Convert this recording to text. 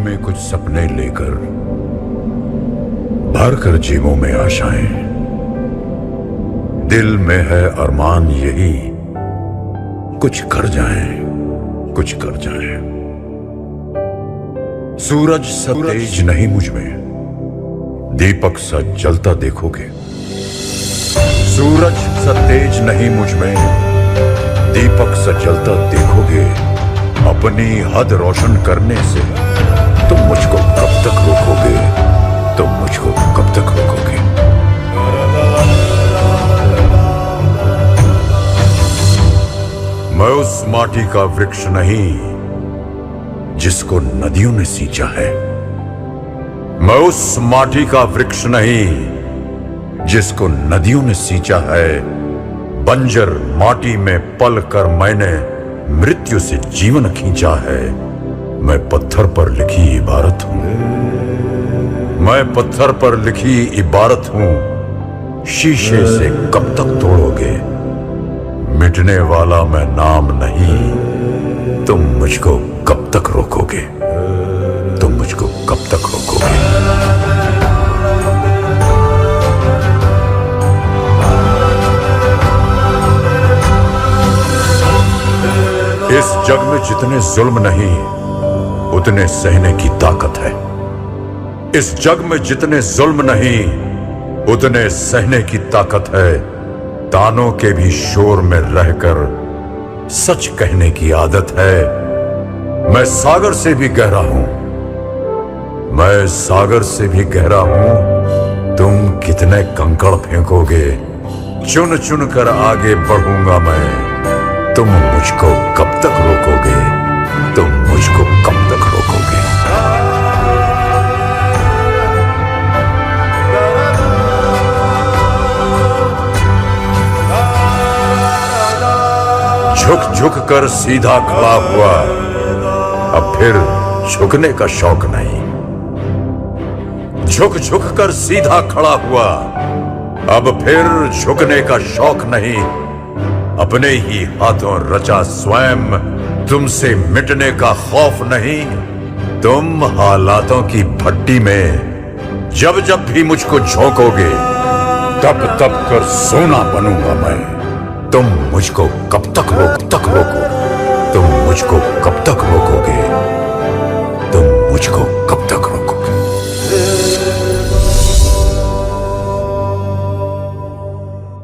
में कुछ सपने लेकर भर कर जेबों में आशाएं, दिल में है अरमान यही कुछ कर जाएं, कुछ कर जाएं। सूरज सा तेज नहीं मुझ में, दीपक सा जलता देखोगे। सूरज सा तेज नहीं मुझ में, दीपक सा जलता देखोगे। अपनी हद रोशन करने से तुम मुझको कब तक रोकोगे, तुम मुझको कब तक रोकोगे। मैं उस माटी का वृक्ष नहीं जिसको नदियों ने सींचा है। मैं उस माटी का वृक्ष नहीं जिसको नदियों ने सींचा है। बंजर माटी में पल कर मैंने मृत्यु से जीवन खींचा है। मैं पत्थर पर लिखी इबारत हूं, मैं पत्थर पर लिखी इबारत हूं। शीशे से कब तक तोड़ोगे, मिटने वाला मैं नाम नहीं। तुम मुझको कब तक रोकोगे, तुम मुझको कब तक रोकोगे। इस जग में जितने जुल्म नहीं उतने सहने की ताकत है। इस जग में जितने जुल्म नहीं उतने सहने की ताकत है। तानों के भी शोर में रहकर सच कहने की आदत है। मैं सागर से भी गहरा हूं, मैं सागर से भी गहरा हूं। तुम कितने कंकड़ फेंकोगे, चुन चुन कर आगे बढ़ूंगा मैं। तुम मुझको कब तक रोकोगे, तुम मुझको कब तक रोकोगे। झुक झुक कर सीधा खड़ा हुआ, अब फिर झुकने का शौक नहीं। झुक झुक कर सीधा खड़ा हुआ, अब फिर झुकने का शौक नहीं। अपने ही हाथों रचा स्वयं, तुमसे मिटने का खौफ नहीं। तुम हालातों की भट्टी में जब जब भी मुझको झोंकोगे, तब तब कर सोना बनूंगा मैं। तुम मुझको कब तक रोको, तुम मुझको कब तक रोकोगे, तुम मुझको कब तक